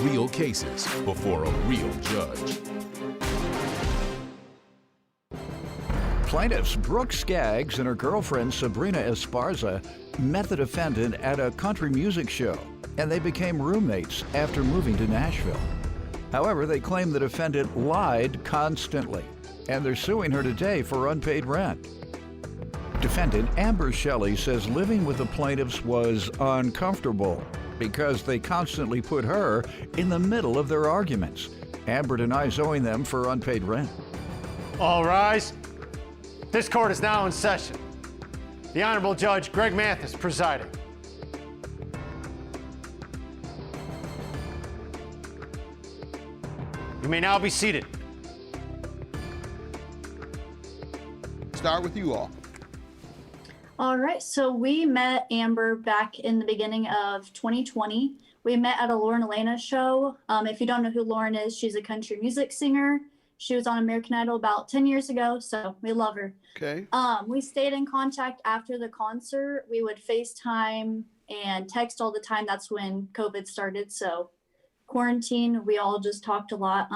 real cases before a real judge. Plaintiffs Brooke Skaggs and her girlfriend Sabrina Esparza met the defendant at a country music show, and they became roommates after moving to Nashville. However, they claim the defendant lied constantly, and they're suing her today for unpaid rent. Defendant Amber Shelley says living with the plaintiffs was uncomfortable because they constantly put her in the middle of their arguments. Amber denies owing them for unpaid rent. All rise. This court is now in session. The Honorable Judge Greg Mathis presiding. You may now be seated. Start with you all. All right, so we met Amber back in the beginning of 2020. We met at a Lauren Elena show. If you don't know who Lauren is, she's a country music singer. She was on American Idol about 10 years ago, so we love her. Okay. We stayed in contact after the concert. We would FaceTime and text all the time. That's when COVID started, so quarantine, we all just talked a lot.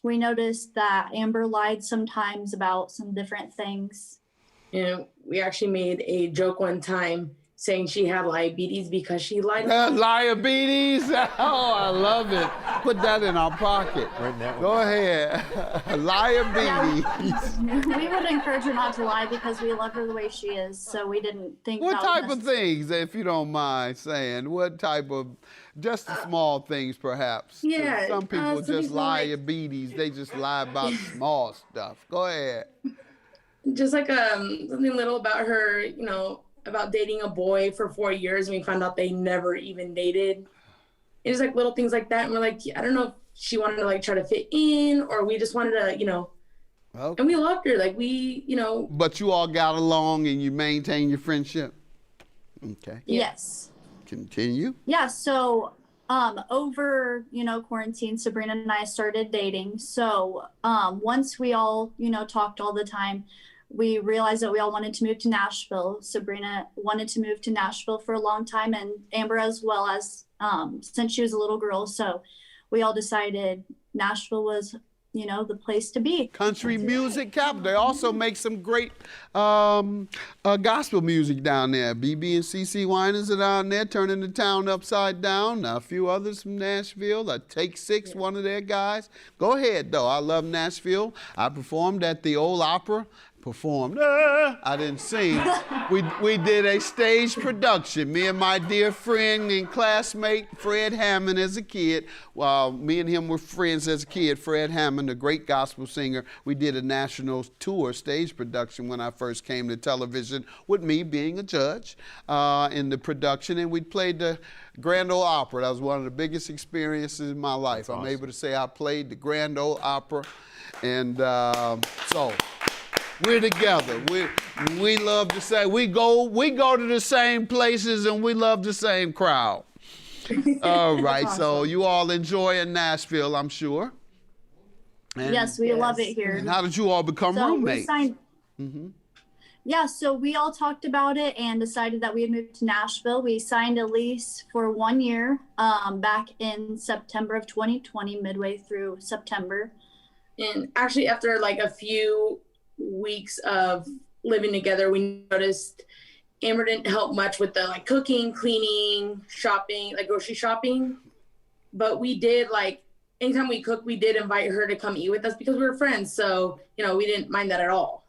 We noticed that Amber lied sometimes about some different things. You know, we actually made a joke one time saying she had liabetes because she lied. Liabetes? Oh, I love it. Put that in our pocket. Go ahead. Liabetes. We would encourage her not to lie because we love her the way she is, so we didn't think What that type was of things, if you don't mind saying? What type of, just the small things perhaps? Yeah, Some people some just people like- liabetes. They just lie about small stuff. Go ahead. Just like something little about her, you know, about dating a boy for 4 years, and we found out they never even dated. It was like little things like that, and we're like, I don't know if she wanted to like try to fit in, or we just wanted to, you know. Okay. And we loved her, like we, you know. But you all got along and you maintained your friendship? Okay. Yes. Continue. Yeah, so over, quarantine, Sabrina and I started dating. So once we all, talked all the time, we realized that we all wanted to move to Nashville. Sabrina wanted to move to Nashville for a long time, and Amber as well, as since she was a little girl. So we all decided Nashville was, the place to be. Country music capital. They also make some great gospel music down there. BB and CC Winans are down there turning the town upside down. A few others from Nashville. Take Six, one of their guys. Go ahead, though. I love Nashville. I performed at the old opera. I didn't sing. We did a stage production. Me and my dear friend and classmate Fred Hammond as a kid. While me and him were friends as a kid. Fred Hammond, a great gospel singer. We did a national tour stage production when I first came to television, with me being a judge in the production, and we played the Grand Ole Opera. That was one of the biggest experiences in my life. I'm able to say I played the Grand Ole Opera, and so. We're together. We love the same. We go to the same places, and we love the same crowd. All right. Awesome. So you all enjoy in Nashville, I'm sure. And, yes, we love it here. And how did you all become roommates? Yeah, so we all talked about it and decided that we had moved to Nashville. We signed a lease for 1 year back in September of 2020, midway through September. And actually, after like a few weeks of living together, we noticed Amber didn't help much with the like cooking, cleaning, shopping, like grocery shopping. But we did, like, anytime we cooked, we did invite her to come eat with us because we were friends. So, we didn't mind that at all.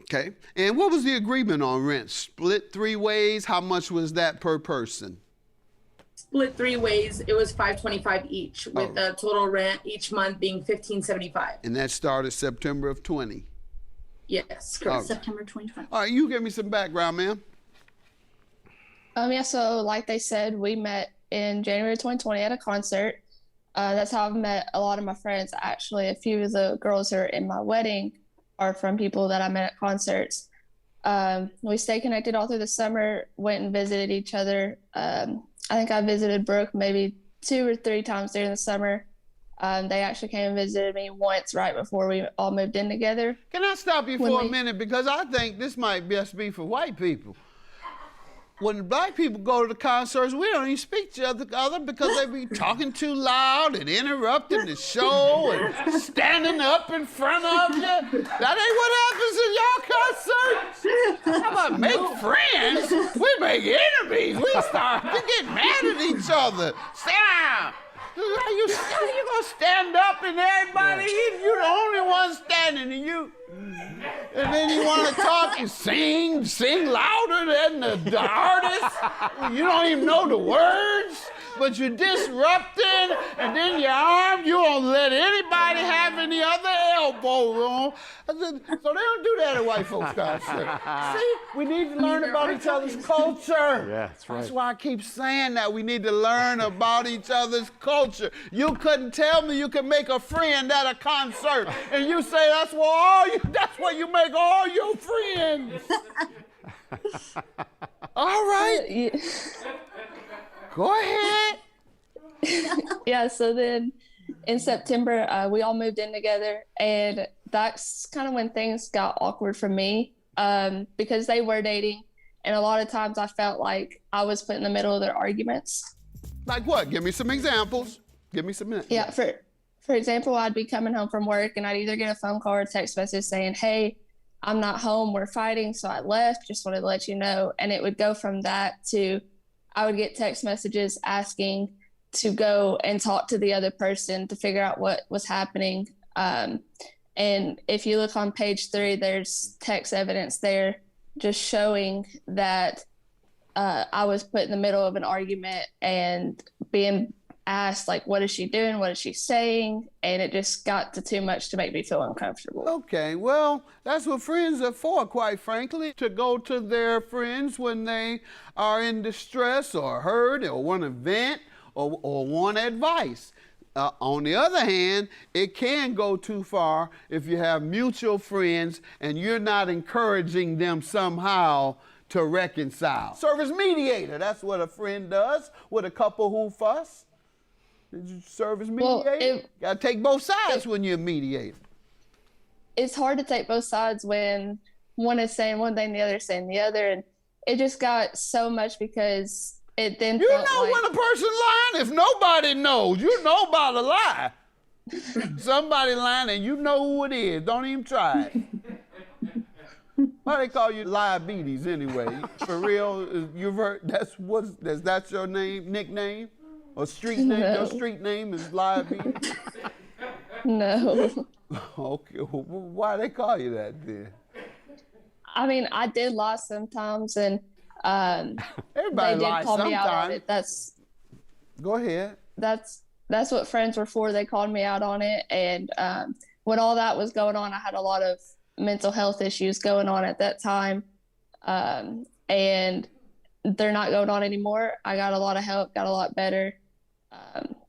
Okay. And what was the agreement on rent? Split 3 ways? How much was that per person? Split 3 ways. It was $525 each, with the total rent each month being $1,575. And that started September of 20. Yes, correct. Okay. September 2020. All right, you give me some background, ma'am. Yeah, so like they said, we met in January 2020 at a concert. That's how I've met a lot of my friends. Actually, a few of the girls who are in my wedding are from people that I met at concerts. We stayed connected all through the summer, went and visited each other. I think I visited Brooke maybe 2 or 3 times during the summer. They actually came and visited me once right before we all moved in together. Can I stop you for a minute? Because I think this might best be for white people. when black people go to the concerts, we don't even speak to each other because they be talking too loud and interrupting the show and standing up in front of you. That ain't what happens in y'all concerts. How about make friends? We make enemies. We start to get mad at each other. Sit down. You gonna stand up and everybody, you the only one standing and you. And then you want to talk and sing louder than the artist. You don't even know the words, but you're disrupting, and then your arm, you don't let anybody have any other elbow room. So they don't do that at white folks' concert. See, we need to learn about each other's culture. Yeah, that's right. That's why I keep saying that. We need to learn about each other's culture. You couldn't tell me you can make a friend at a concert, and you say that's where you make all your friends. All right. Go ahead. Yeah, so then in September, we all moved in together, and that's kind of when things got awkward for me because they were dating, and a lot of times I felt like I was put in the middle of their arguments. Like what? Give me some examples. Give me some minutes. Yeah, for example, I'd be coming home from work, and I'd either get a phone call or a text message saying, hey, I'm not home, we're fighting, so I left, just wanted to let you know. And it would go from that to I would get text messages asking to go and talk to the other person to figure out what was happening. And if you look on page 3, there's text evidence there just showing that I was put in the middle of an argument and being asked, like, what is she doing? What is she saying? And it just got to too much to make me feel uncomfortable. Okay, well, that's what friends are for, quite frankly, to go to their friends when they are in distress or hurt or want to vent or want advice. On the other hand, it can go too far if you have mutual friends and you're not encouraging them somehow to reconcile. Serve as mediator, that's what a friend does with a couple who fuss. Did you serve as mediator? Well, gotta take both sides when you're a mediator. It's hard to take both sides when one is saying one thing, the other is saying the other, and it just got so much because it then You felt know like, when a person lying? If nobody knows, you know about a lie. Somebody lying and you know who it is. Don't even try it. Why they call you Liabetes anyway? For real, you've heard that's your name, nickname? Or street name? No. Your street name is Liabetes? No. Okay, well, why they call you that then? I mean, I did lie sometimes, and Everybody they did lies call me out on sometimes. it. Go ahead. That's what friends were for. They called me out on it, and when all that was going on, I had a lot of mental health issues going on at that time, and they're not going on anymore. I got a lot of help, got a lot better,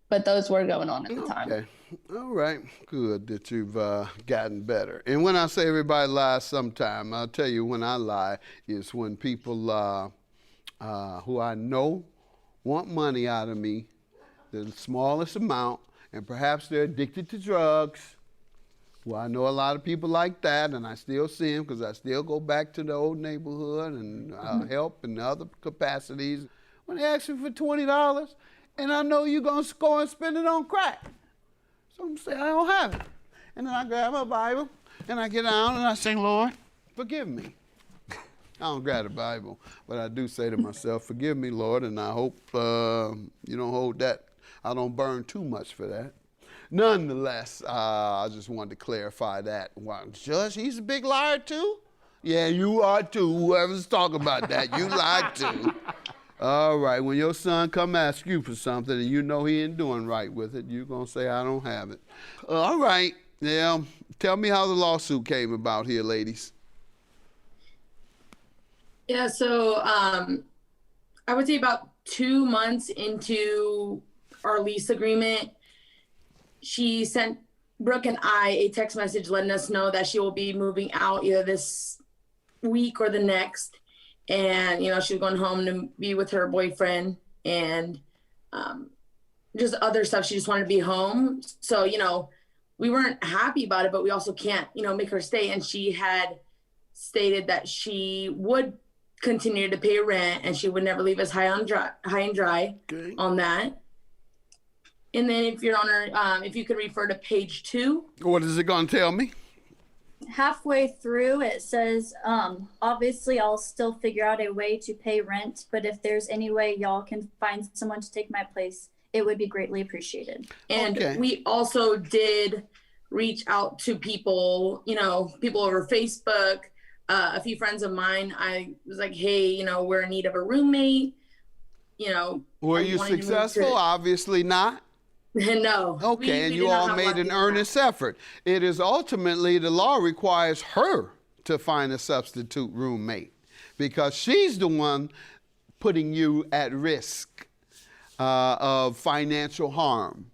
but those were going on at the time. Okay. All right. Good that you've gotten better. And when I say everybody lies sometime, I'll tell you when I lie is when people who I know want money out of me, the smallest amount, and perhaps they're addicted to drugs. Well, I know a lot of people like that, and I still see them because I still go back to the old neighborhood and help in other capacities. When they ask me for $20, and I know you're going to go and spend it on crack. So I'm saying, I don't have it. And then I grab my Bible, and I get down, and I say, Lord, forgive me. I don't grab the Bible, but I do say to myself, forgive me, Lord, and I hope you don't hold that. I don't burn too much for that. Nonetheless, I just wanted to clarify that. Well, Judge, he's a big liar too? Yeah, you are too. Whoever's talking about that, you lied too. All right, when your son come ask you for something and you know he ain't doing right with it, you're going to say, I don't have it. All right, now, tell me how the lawsuit came about here, ladies. Yeah, so I would say about 2 months into our lease agreement, she sent Brooke and I a text message letting us know that she will be moving out either this week or the next. And, you know, she was going home to be with her boyfriend and just other stuff. She just wanted to be home. So, you know, we weren't happy about it, but we also can't, you know, make her stay. And she had stated that she would continue to pay rent, and she would never leave us high and dry Okay. on that. And then, if Your Honor, if you could refer to page 2. What is it going to tell me? Halfway through, it says, obviously, I'll still figure out a way to pay rent, but if there's any way y'all can find someone to take my place, it would be greatly appreciated. And Okay. we also did reach out to people, people over Facebook. A few friends of mine, I was like, hey, we're in need of a roommate. Were you successful? Obviously not. No. Okay, and we you did not all have made luck an in earnest effort. It is ultimately, the law requires her to find a substitute roommate because she's the one putting you at risk of financial harm.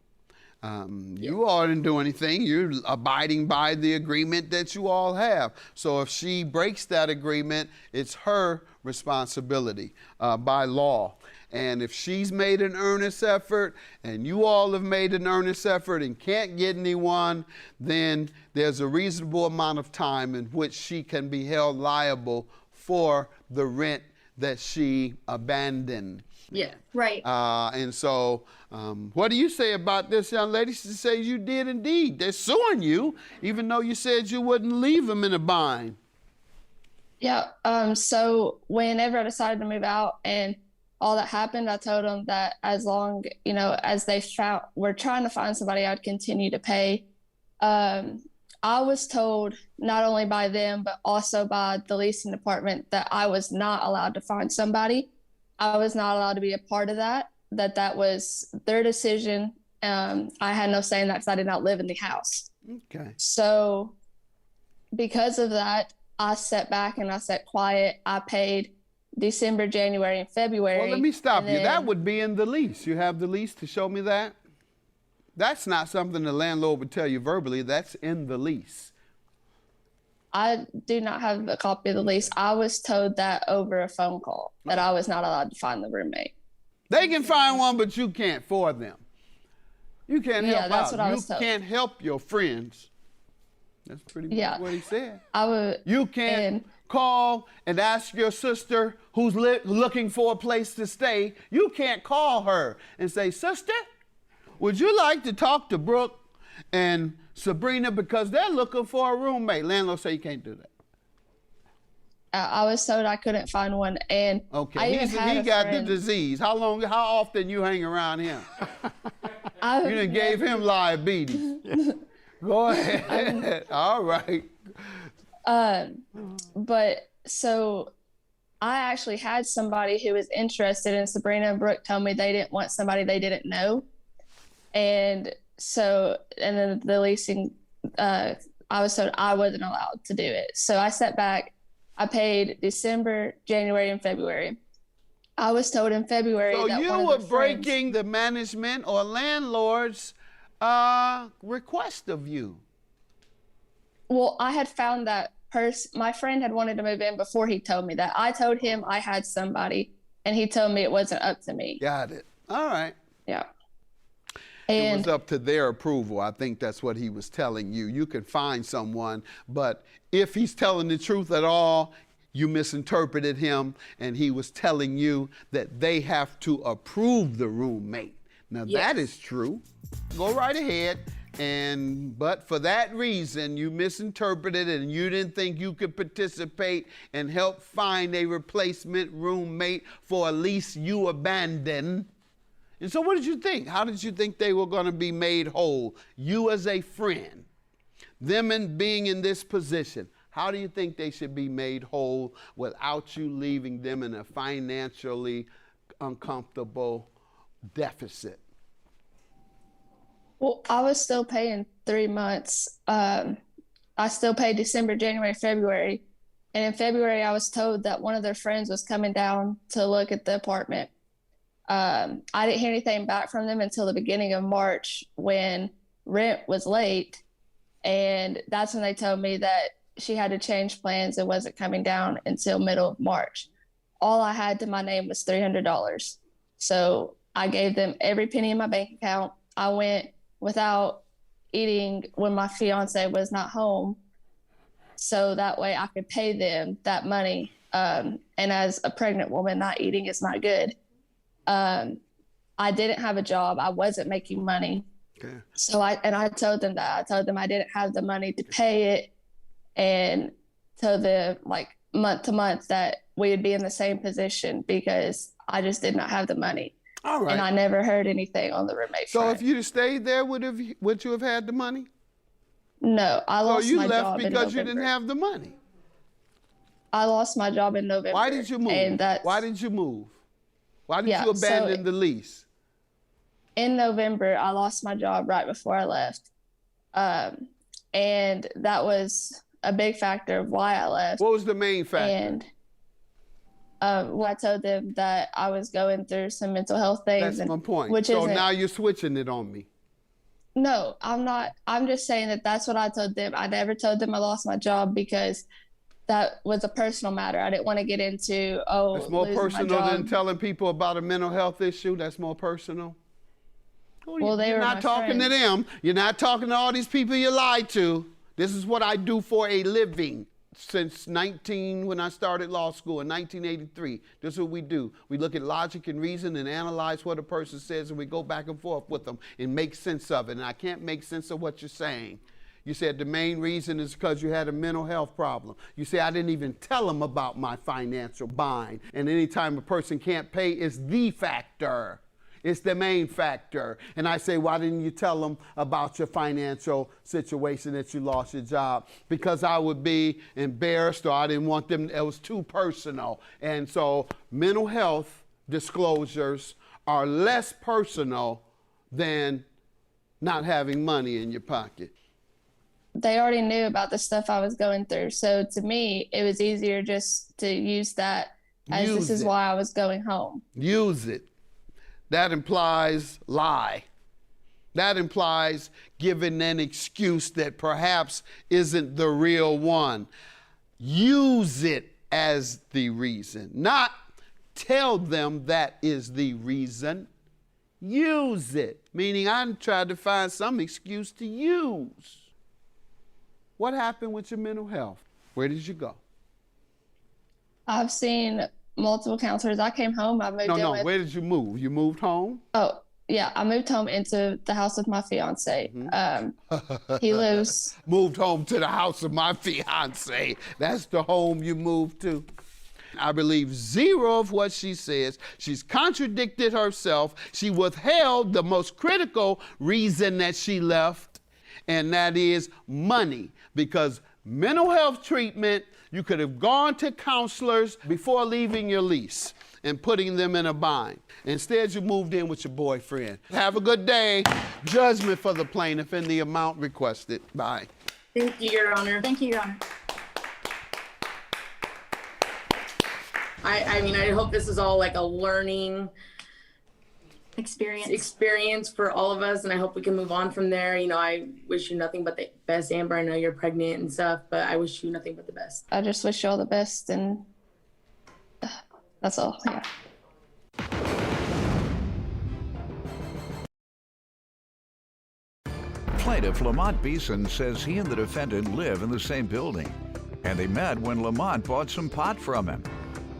You all didn't do anything. You're abiding by the agreement that you all have. So if she breaks that agreement, it's her responsibility by law. And if she's made an earnest effort and you all have made an earnest effort and can't get anyone, then there's a reasonable amount of time in which she can be held liable for the rent that she abandoned. Yeah. Right. And so what do you say about this young lady? She says you did indeed. They're suing you, even though you said you wouldn't leave them in a bind. Yeah. So whenever I decided to move out and all that happened, I told them that as long, as they were trying to find somebody, I'd continue to pay. I was told not only by them, but also by the leasing department that I was not allowed to find somebody. I was not allowed to be a part of that was their decision. I had no say in that because I did not live in the house. Okay. So because of that, I sat back and I sat quiet. I paid December, January, and February. Well, let me stop you. then, That would be in the lease. You have the lease to show me that? That's not something the landlord would tell you verbally. That's in the lease. I do not have a copy of the lease. I was told that over a phone call that I was not allowed to find the roommate. They can find one, but you can't for them. You can't help that's out. what I was You told. can't help your friends. That's pretty much what he said. You can't call and ask your sister who's looking for a place to stay. You can't call her and say, sister, would you like to talk to Brooke and Sabrina because they're looking for a roommate? Landlord say you can't do that. I was told I couldn't find one, and okay, he got the disease. How often you hang around him? You done gave him liabetes. Go ahead. All right. But so I actually had somebody who was interested, and Sabrina and Brooke told me they didn't want somebody they didn't know. And then the leasing, I was told I wasn't allowed to do it. So I sat back. I paid December, January, and February. I was told in February so that you one of were their breaking friends, the management or landlord's request of you. Well, I had found that my friend had wanted to move in before he told me that. I told him I had somebody, and he told me it wasn't up to me. Got it. All right. Yeah. It was up to their approval. I think that's what he was telling you. You can find someone, but if he's telling the truth at all, you misinterpreted him, and he was telling you that they have to approve the roommate. Now, that is true. Go right ahead. But for that reason, you misinterpreted and you didn't think you could participate and help find a replacement roommate for a lease you abandoned. And so what did you think? How did you think they were going to be made whole? You as a friend, them being in this position, how do you think they should be made whole without you leaving them in a financially uncomfortable deficit? Well, I was still paying 3 months. I still paid December, January, February. And in February, I was told that one of their friends was coming down to look at the apartment. I didn't hear anything back from them until the beginning of March when rent was late. And that's when they told me that she had to change plans and wasn't coming down until middle of March. All I had to my name was $300. So I gave them every penny in my bank account. I went without eating when my fiance was not home, so that way I could pay them that money. And as a pregnant woman, not eating is not good. I didn't have a job. I wasn't making money. Okay. So I told them that. I told them I didn't have the money to pay it, and told them like month to month that we would be in the same position because I just did not have the money. All right. And I never heard anything on the roommate So front. if you'd have stayed there, would you have had the money? No, I So lost you my left job in because you November. didn't have the money. I lost my job in November. Why did you move? And Why did you move? Why did Yeah, you so abandon the lease? in November, I lost my job right before I left. And that was a big factor of why I left. What was the main factor? And well, I told them that I was going through some mental health things. That's my point. Which So isn't- now you're switching it on me. No, I'm not. I'm just saying that that's what I told them. I never told them I lost my job because that was a personal matter. I didn't want to get into, It's more losing my personal than job. telling people about a mental health issue. That's more personal. Well, they You're were not my talking to friends. them. You're not talking to all these people you lied to. This is what I do for a living. Since when I started law school in 1983, this is what we do. We look at logic and reason and analyze what a person says, and we go back and forth with them and make sense of it. And I can't make sense of what you're saying. You said the main reason is because you had a mental health problem. You say I didn't even tell them about my financial bind. And anytime a person can't pay, it's the factor. It's the main factor. And I say, why didn't you tell them about your financial situation that you lost your job? Because I would be embarrassed, or I didn't want them, it was too personal. And so mental health disclosures are less personal than not having money in your pocket. They already knew about the stuff I was going through. So to me, it was easier just to use that as Use this is it. why I was going home. Use it. That implies lie. That implies giving an excuse that perhaps isn't the real one. Use it as the reason, not tell them that is the reason. Use it, meaning I tried to find some excuse to use. What happened with your mental health? Where did you go? I've seen multiple counselors. I came home. I moved in with, Where did you move? You moved home? oh, yeah, I moved home into the house of my fiance. He lives, Moved home to the house of my fiance. That's the home you moved to. I believe zero of what she says. She's contradicted herself. She withheld the most critical reason that she left, and that is money. Because mental health treatment, you could have gone to counselors before leaving your lease and putting them in a bind. Instead, you moved in with your boyfriend. Have a good day. Judgment for the plaintiff in the amount requested. Bye. Thank you, Your Honor. Thank you, Your Honor. I mean, I hope this is all like a learning experience for all of us, and I hope we can move on from there. You know, I wish you nothing but the best, Amber. I know you're pregnant and stuff, but I wish you nothing but the best. I just wish you all the best, and that's all. Yeah. Plaintiff Lamont Beeson says he and the defendant live in the same building, and they met when Lamont bought some pot from him.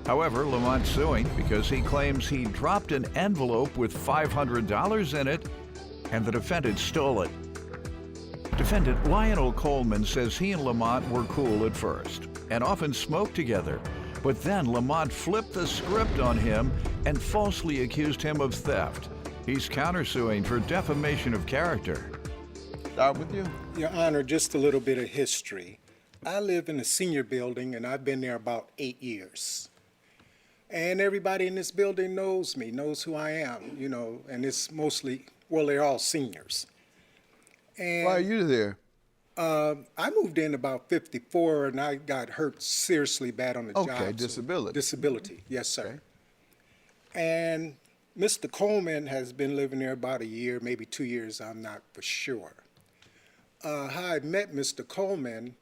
However, Lamont's suing because he claims he dropped an envelope with $500 in it, and the defendant stole it. Defendant Lionel Coleman says he and Lamont were cool at first and often smoked together, but then Lamont flipped the script on him and falsely accused him of theft. He's countersuing for defamation of character. Start with you. Your Honor, just a little bit of history. I live in a senior building, and I've been there about 8 years. And everybody in this building knows me, knows who I am, you know, and it's mostly, well, they're all seniors. And Why are you there? I moved in about 54, and I got hurt seriously bad on the job. Okay, so- disability. Disability, yes, sir. Okay. And Mr. Coleman has been living there about a year, maybe 2 years, I'm not for sure. How I met Mr. Coleman,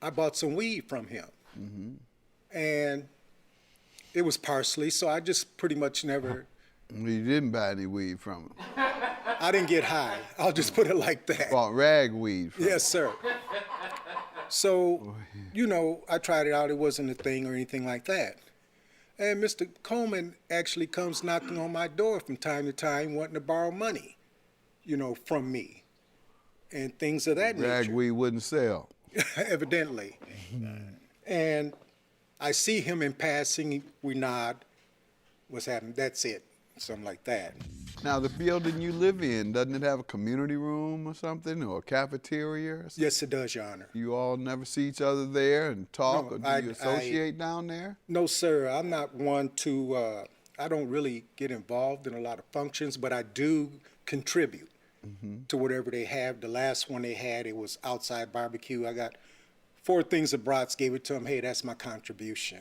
I bought some weed from him. And it was parsley, so I just pretty much never, You didn't buy any weed from him. I didn't get high. I'll just put it like that. Bought rag weed from him. Yes, sir. So, you know, I tried it out. It wasn't a thing or anything like that. And Mr. Coleman actually comes knocking on my door from time to time wanting to borrow money, you know, from me and things of that nature. Ragweed wouldn't sell. Evidently. And I see him in passing, we nod, what's happening, that's it, something like that. Now, the building you live in, doesn't it have a community room or something, or a cafeteria or something? Yes, it does, Your Honor. You all never see each other there and talk, No, or do you associate down there? No, sir, I'm not one to, I don't really get involved in a lot of functions, but I do contribute to whatever they have. The last one they had, it was outside barbecue. I got 4 things of brats, gave it to them. Hey, that's my contribution.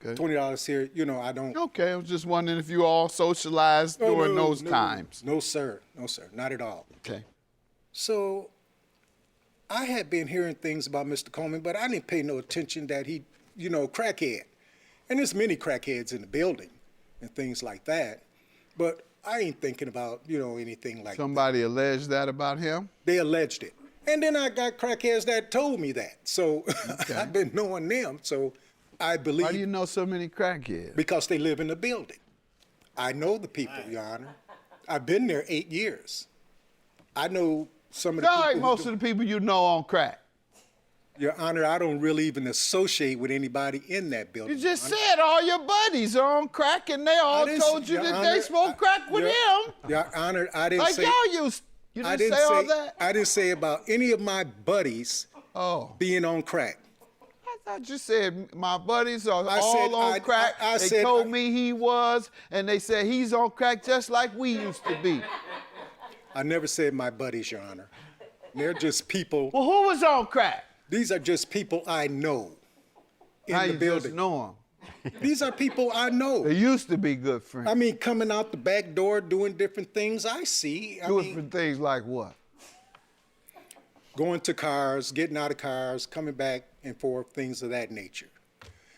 Okay. $20 here, you know, I don't. Okay, I was just wondering if you all socialized during those times. No, sir. No, sir. Not at all. Okay. So I had been hearing things about Mr. Coleman, but I didn't pay no attention that he, you know, crackhead. And there's many crackheads in the building and things like that. But I ain't thinking about, you know, anything like Somebody alleged that about him? They alleged it. And then I got crackheads that told me that. So I've been knowing them. So I believe. Why do you know so many crackheads? Because they live in the building. I know the people, Your Honor. I've been there 8 years. I know some of the people. Like most of the people you know on crack. Your Honor, I don't really even associate with anybody in that building. You just said all your buddies are on crack and they all told you Your that Honor, they smoke crack with him. Your Honor, I didn't Like say. y'all used. You didn't say all that? I didn't say about any of my buddies being on crack. I thought you said my buddies are I all said- on I- crack. I They said- told me he was, and they said he's on crack just like we used to be. I never said my buddies, Your Honor. They're just people. Well, who was on crack? These are just people I know in How the you building. just know them? These are people I know. They used to be good friends. I mean, coming out the back door, doing different things I see. Different things like what? Going to cars, getting out of cars, coming back and forth, things of that nature.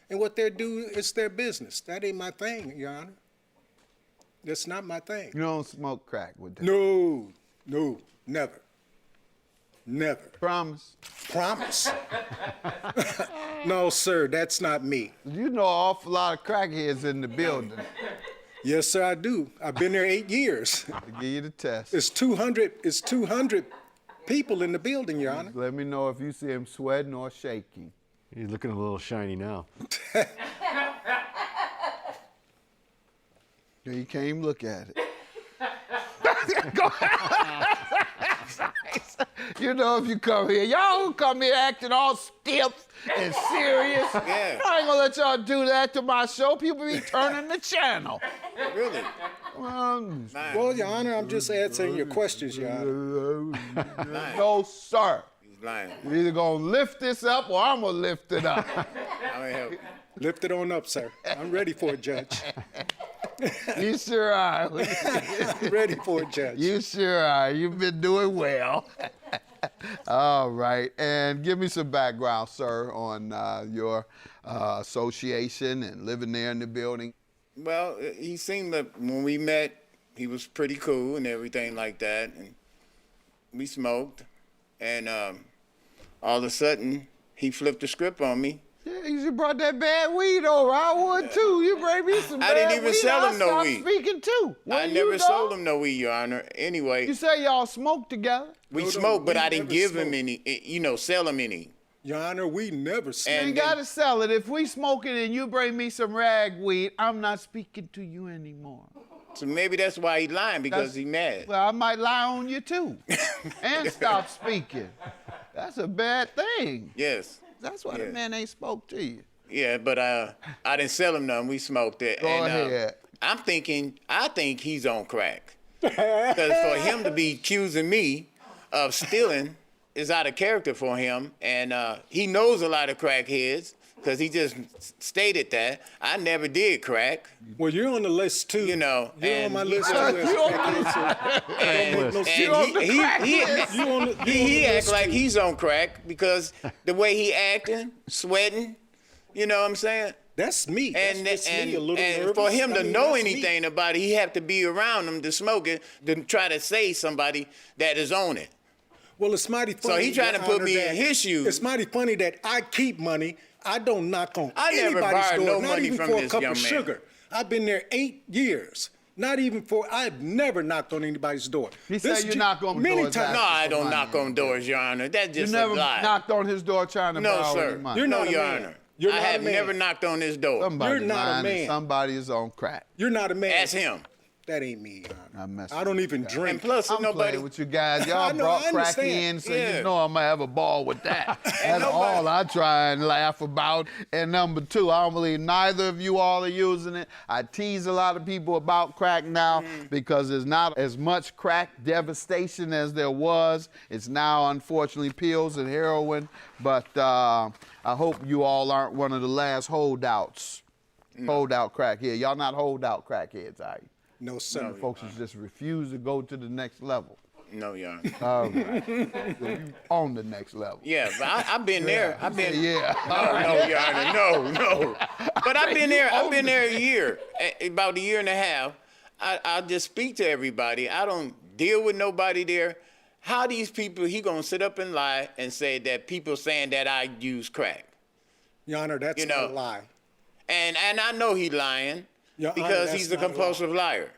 And what they're doing, it's their business. That ain't my thing, Your Honor. That's not my thing. You don't smoke crack with them? No, never. Never. Promise? Promise. No, sir, that's not me. You know an awful lot of crackheads in the building. Yes, sir, I do. I've been there 8 years. To give you the test. It's 200 people in the building, Your Honor. Let me know if you see him sweating or shaking. He's looking a little shiny now. You can't even look at it. You know, if you come here, y'all who come here acting all stiff and serious, Yeah. I ain't gonna let y'all do that to my show. People be turning the channel. Really? Well, Your Honor, I'm just answering your questions, Your Honor. No, sir. He's lying. You're either gonna lift this up or I'm gonna lift it up. I'm gonna help you. Lift it on up, sir. I'm ready for it, Judge. You sure are. I'm ready for it, Judge. You sure are. You've been doing well. All right. And give me some background, sir, on your association and living there in the building. Well, he seemed like when we met, he was pretty cool and everything like that. And we smoked. And all of a sudden, he flipped the script on me. Yeah, you brought that bad weed over. I would too. You bring me some I bad didn't even weed, sell him I'll no stop weed. speaking too. I When never you sold know, him no weed, Your Honor. Anyway, You say y'all smoke together? we No, smoked, but we I didn't never give him smoked. any, sell him any. Your Honor, we never You said. And gotta sell it. If we smoking and you bring me some rag weed, I'm not speaking to you anymore. So maybe that's why he lying, because That's- he mad. Well, I might lie on you too. And stop speaking. That's a bad thing. Yes. That's why the Yeah. man ain't spoke to you. Yeah, but I didn't sell him none. We smoked it. Go and, ahead. I think he's on crack. Because for him to be accusing me of stealing is out of character for him. And he knows a lot of crackheads because he just stated that. I never did crack, Well, you're on the list too. you know. You're on and my he list too. just- as a crackhead, so and, make no and sense. You on the crack list. You on the- you on the he acts list like too. he's on crack because the way he acting, sweating, you know what I'm saying? That's me. That's And, just and, me, a little and nervous. for him I to mean, know that's me. anything about it, he have to be around him to smoke it, to try to say somebody that is on it. Well, it's mighty funny. So he trying to Your put Honor, me that in his shoes. It's mighty funny that I keep money. I don't knock on I never anybody's borrowed door, no not money even from for a this cup young of man. sugar. I've been there 8 years. Not even for, I've never knocked on anybody's door. He said you knock on many doors times. No, I don't money. knock on doors, Your Honor. That's You just never a lie. knocked on his door trying to No, borrow sir. any money. You're not no, a Your man. Honor. You're I not a have man. never knocked on his door. Somebody's You're not a lying and man. somebody is on crack. You're not a man. Ask him. That ain't me, Your Honor. I'm messing I don't with even you. drink. And plus, I'm nobody. playing with you guys. I Y'all know, brought I crack understand. in, so Yeah. you know I'm gonna have a ball with that. That's nobody- all I try and laugh about. And number two, I don't believe neither of you all are using it. I tease a lot of people about crack now because there's not as much crack devastation as there was. It's now, unfortunately, pills and heroin. But I hope you all aren't one of the last holdouts. Holdout crackhead. Y'all not holdout crackheads, are you? No, sir. Some folks who just refuse to go to the next level. No, Your Honor. All right. So you on the next level. Yeah, but I've been there. I've been. Yeah. No, Your Honor. No. But I've been there. I've been there a year, about a year and a half. I just speak to everybody. I don't deal with nobody there. How these people? He gonna sit up and lie and say that people saying that I use crack, Your Honor, that's You not know, a lie. and I know he lying Your Honor, because that's he's a not a lie. compulsive liar.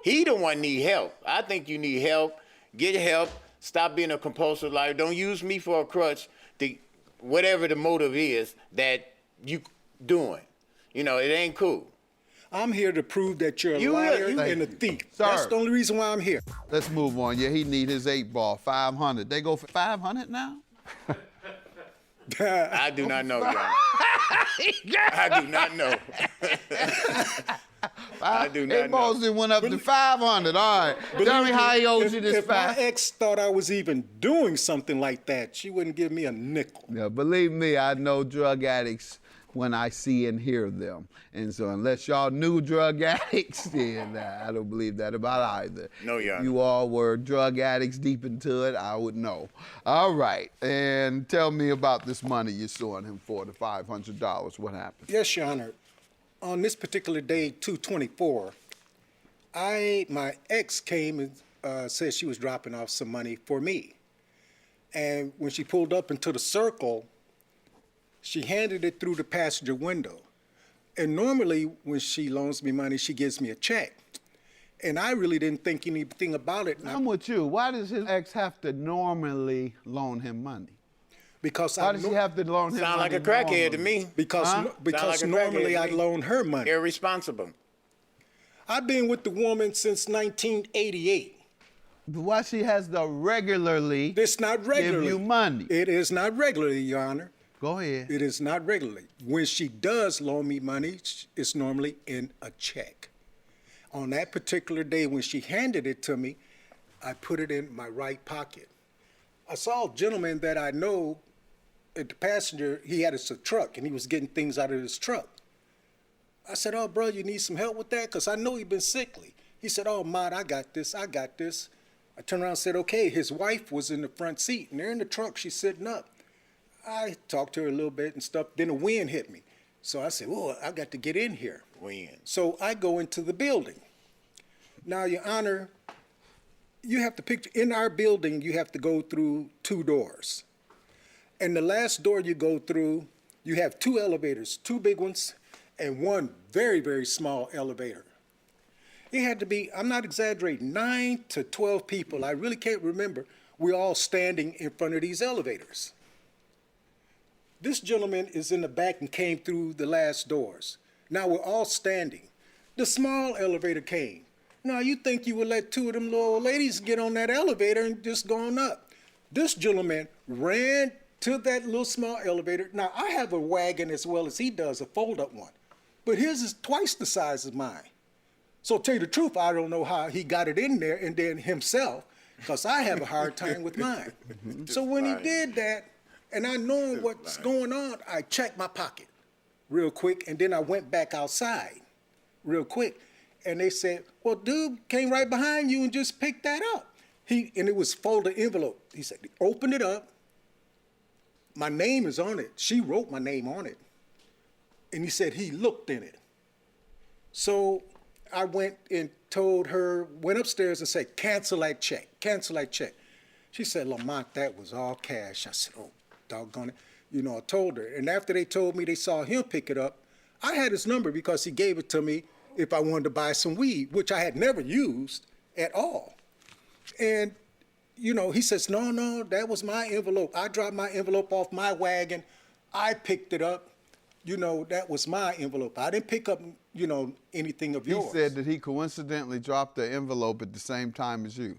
He the one need help. I think you need help. Get help. Stop being a compulsive liar. Don't use me for a crutch to whatever the motive is that you doing. You know, it ain't cool. I'm here to prove that you're a You liar will- and a thief. Sir. That's the only reason why I'm here. Let's move on. Yeah, he need his 8-ball, 500. They go for 500 now? I do not know, Your Honor. I do not know. I do not 8 balls know. then went up to 500. All right. Tell me how he owes you this If my 500. ex thought I was even doing something like that, she wouldn't give me a nickel. Yeah, believe me, I know drug addicts when I see and hear them. And so unless y'all knew drug addicts, then I don't believe that about either. No, Your If Honor. you all were drug addicts deep into it, I would know. All right. And tell me about this money you're suing him for, the $500. What happened? Yes, Your Honor. On this particular day, 2/24, my ex came and said she was dropping off some money for me. And when she pulled up into the circle, she handed it through the passenger window. And normally when she loans me money, she gives me a check. And I really didn't think anything about it. I'm with you. Why does his ex have to normally loan him money? Because Why does he have to loan him Sound money? like a crackhead to normally? me. Because Sound like a normally crackhead to I me. loan her money. Irresponsible. I've been with the woman since 1988. Why she has to regularly It's not regularly. give you money? It is not regularly, Your Honor. Go ahead. It is not regularly. When she does loan me money, it's normally in a check. On that particular day when she handed it to me, I put it in my right pocket. I saw a gentleman that I know at the passenger, he had a truck and he was getting things out of his truck. I said, "Oh, bro, you need some help with that? Because I know he's been sickly." He said, "Oh, Mott, I got this. I turned around and said, "Okay." His wife was in the front seat and they're in the truck. She's sitting up. I talked to her a little bit and stuff. Then a wind hit me. So I said, "Oh, I got to get in here." Wind. So I go into the building. Now, Your Honor, you have to picture, in our building, you have to go through 2 doors. And the last door you go through, you have 2 elevators, 2 big ones, and 1 very, very small elevator. It had to be, I'm not exaggerating, 9 to 12 people, I really can't remember, we're all standing in front of these elevators. This gentleman is in the back and came through the last doors. Now we're all standing. The small elevator came. Now you think you would let 2 of them little old ladies get on that elevator and just go on up. This gentleman ran to that little small elevator. Now I have a wagon as well as he does, a fold-up one. But his is twice the size of mine. So to tell you the truth, I don't know how he got it in there and then himself, because I have a hard time with mine. So when he did that, and I know what's going on, I checked my pocket real quick, and then I went back outside real quick. And they said, "Well, dude came right behind you and just picked that up." And it was folded envelope. He said, "Open it up. My name is on it." She wrote my name on it. And he said he looked in it. So I went and told her, went upstairs and said, "Cancel that check, cancel that check." She said, Lamont, that was all cash. I said, oh, doggone it. You know, I told her. And after they told me they saw him pick it up, I had his number because he gave it to me if I wanted to buy some weed, which I had never used at all. And, you know, he says, no, that was my envelope. I dropped my envelope off my wagon. I picked it up. You know, that was my envelope. I didn't pick up, you know, anything of yours. He said that he coincidentally dropped the envelope at the same time as you.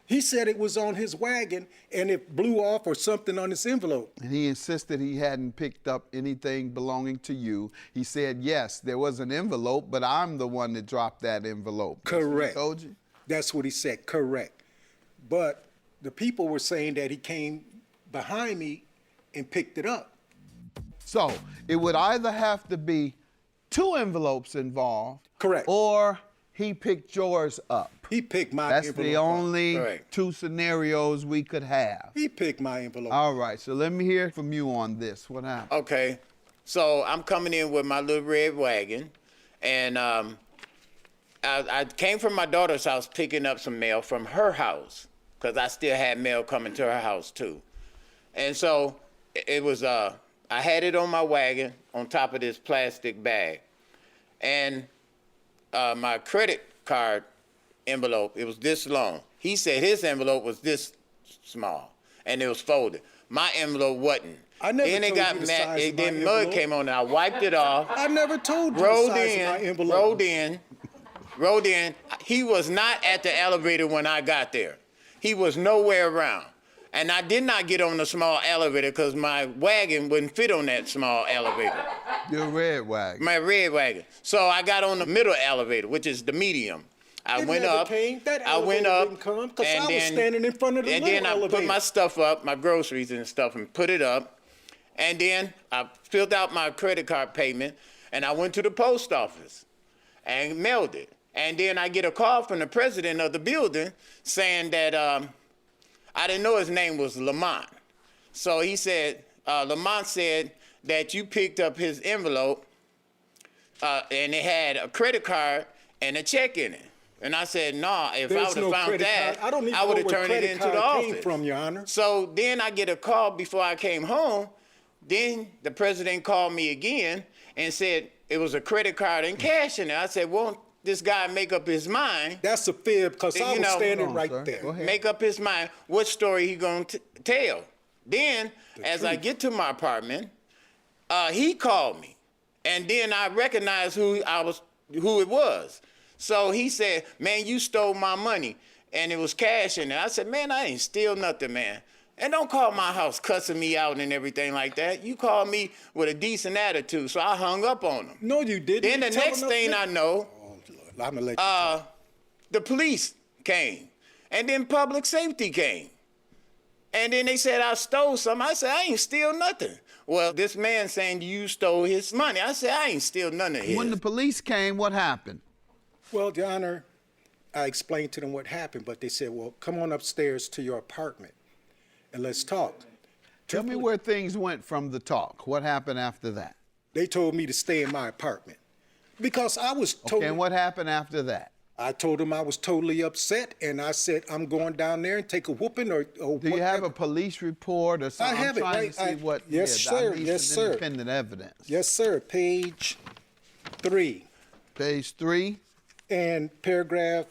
He said it was on his wagon and it blew off or something on his envelope. And he insisted he hadn't picked up anything belonging to you. He said, yes, there was an envelope, but I'm the one that dropped that envelope. Correct. That's what he told you? That's what he said, correct. But the people were saying that he came behind me and picked it up. So it would either have to be 2 envelopes involved. Correct. Or he picked yours up. He picked my That's envelope the up. only Correct. 2 scenarios we could have. He picked my envelope. All right, so let me hear from you on this. What happened? Okay, so I'm coming in with my little red wagon, and I came from my daughter's house picking up some mail from her house, because I still had mail coming to her house too. And so it was, I had it on my wagon on top of this plastic bag. And my credit card envelope, it was this long. He said his envelope was this small, and it was folded. My envelope wasn't. I never then it told got you the mad. size of my Then mud envelope. came on, and I wiped it off. I never told you the size of my envelope. Rode in. He was not at the elevator when I got there. He was nowhere around. And I did not get on the small elevator because my wagon wouldn't fit on that small elevator. Your red wagon. My red wagon. So I got on the middle elevator, which is the medium. I It went never up. came. That I went elevator up. didn't come 'cause and I was then- standing in front of the And little then I elevator. put my stuff up, my groceries and stuff, and put it up. And then I filled out my credit card payment, and I went to the post office and mailed it. And then I get a call from the president of the building saying that I didn't know his name was Lamont. So he said, Lamont said that you picked up his envelope and it had a credit card and a check in it. And I said, no, if I There's would have no found credit that, card. I don't even I would know have where turned it credit into the card came office. from, Your Honor. So then I get a call before I came home. Then the president called me again and said it was a credit card and cash in it. I said, won't this guy make up his mind? That's a fib because I You was know- standing Hold on, right sir. Go there. ahead. Make up his mind what story he gonna tell. Then, as I truth. get to my apartment, he called me, and then I recognized who it was. So he said, "Man, you stole my money," and it was cash in it. I said, "Man, I ain't steal nothing, man. And don't call my house cussing me out and everything like that. You called me with a decent attitude," so I hung up on him. No, you didn't. Then the Tell next enough thing niggas- I know, Oh, Lord, I'm going to let you talk. the police came, and then public safety came. And then they said I stole something. I said, I ain't steal nothing. Well, this man saying you stole his money. I said, I ain't steal none of his. When the police came, what happened? Well, Your Honor, I explained to them what happened, but they said, well, come on upstairs to your apartment and let's talk. Tell me where things went from the talk. What happened after that? They told me to stay in my apartment because I was Okay, totally, and what happened after that? I told them I was totally upset, and I said, I'm going down there and take a whooping or Do you have a police report or something? have it, I'm trying right? to see what. Yes, I sir. need Yes, some sir. independent evidence. Yes, sir. Page 3 Page 3. and paragraph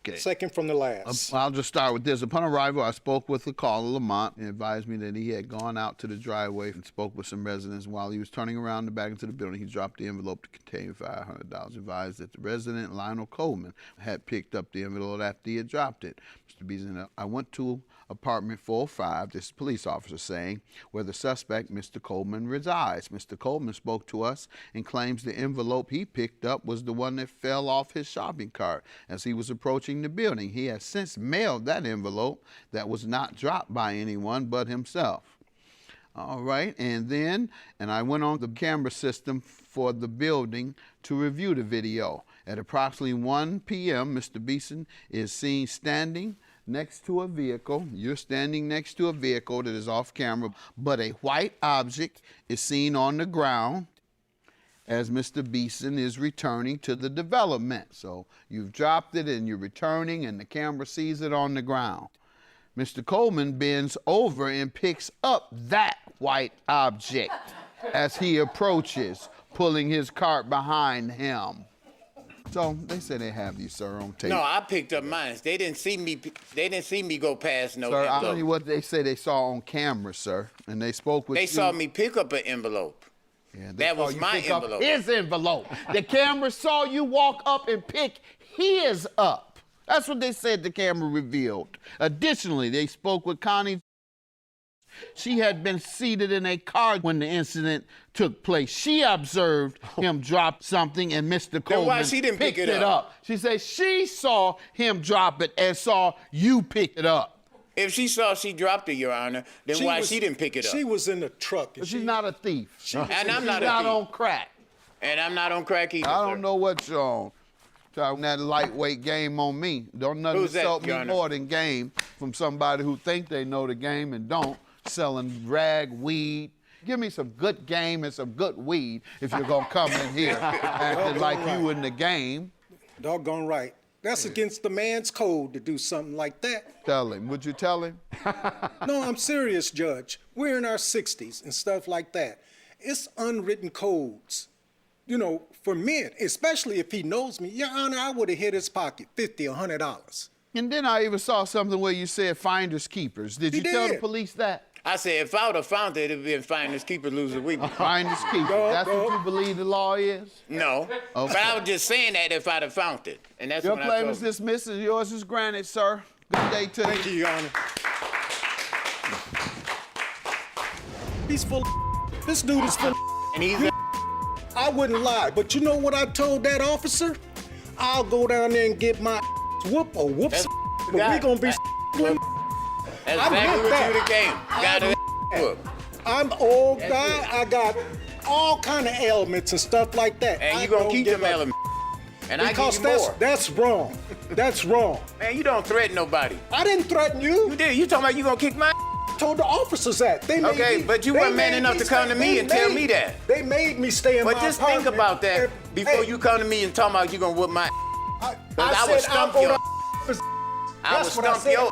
Okay. second from the last. I'll just start with this. Upon arrival, I spoke with the caller, Lamont, and advised me that he had gone out to the driveway and spoke with some residents. While he was turning around the back into the building, he dropped the envelope to contain $500. Advised that the resident, Lionel Coleman, had picked up the envelope after he had dropped it. Mr. Beason, I went to apartment 405, this police officer saying, where the suspect, Mr. Coleman, resides. Mr. Coleman spoke to us and claims the envelope he picked up was the one that fell off his shopping cart as he was approaching the building. He has since mailed that envelope that was not dropped by anyone but himself. All right, and I went on the camera system for the building to review the video. At approximately 1 p.m., Mr. Beeson is seen standing next to a vehicle. You're standing next to a vehicle that is off camera, but a white object is seen on the ground as Mr. Beeson is returning to the development. So you've dropped it and you're returning and the camera sees it on the ground. Mr. Coleman bends over and picks up that white object as he approaches, pulling his cart behind him. So they say they have you, sir, on tape. No, I picked up mine. They didn't see me. They didn't see me go past no Sir, envelope. I'll tell you what they say they saw on camera, sir, and they spoke with They you. saw me pick up an envelope. Yeah, they That saw was you my pick up envelope. his envelope. The camera saw you walk up and pick his up. That's what they said the camera revealed. Additionally, they spoke with Connie. She had been seated in a car when the incident took place. She observed him drop something and Mr. Coleman why she didn't pick picked it up? She said she saw him drop it and saw you pick it up. If she saw she dropped it, Your Honor, then she didn't pick it up? She was in the truck. But she's not a thief. And I'm not She's a not thief. on crack. And I'm not on crack either. I sir. don't know what you're on. Talking that lightweight game on me. Don't nothing Who's that, insult me Your Honor? more than game from somebody who think they know the game and don't, selling rag weed. Give me some good game and some good weed if you're gonna come in here acting like you in the game. Doggone right. That's against the man's code to do something like that. Tell him. Would you tell him? No, I'm serious, Judge. We're in our 60s and stuff like that. It's unwritten codes. You know, for men, especially if he knows me, Your Honor, I would have hit his pocket $50, $100. And then I even saw something where you said finders keepers. Did you tell the did. police that? I said, if I would have found it, it'd been finders keepers losing week. Finders keepers. That's what you believe the law is? No. Okay. But I was just saying that if I'd have found it. And that's Your what I claim told is him. dismissed and yours is granted, sir. Good day to you. Thank you, Your Honor. He's full of This dude is full of And he's I wouldn't lie, but you know what I told that officer? I'll go down there and get my whoop or whoops, but we gonna be That's exactly what you the game. Got it. I'm old guy. I got all kind of ailments and stuff like that. And I you gonna don't keep give them a- elements. And I Because give you more. that's wrong. That's wrong. Man, you don't threaten nobody. I didn't threaten you. You did. You talking about you gonna kick my Told the officers that. They made Okay, me, but you they weren't man made enough me to come stay- to me they and tell made- me that. They made me stay in But my just think apartment. about that before Hey, you come to me and talk about you gonna whump my I I would said I'll stump go your to I would That's what I stump said. your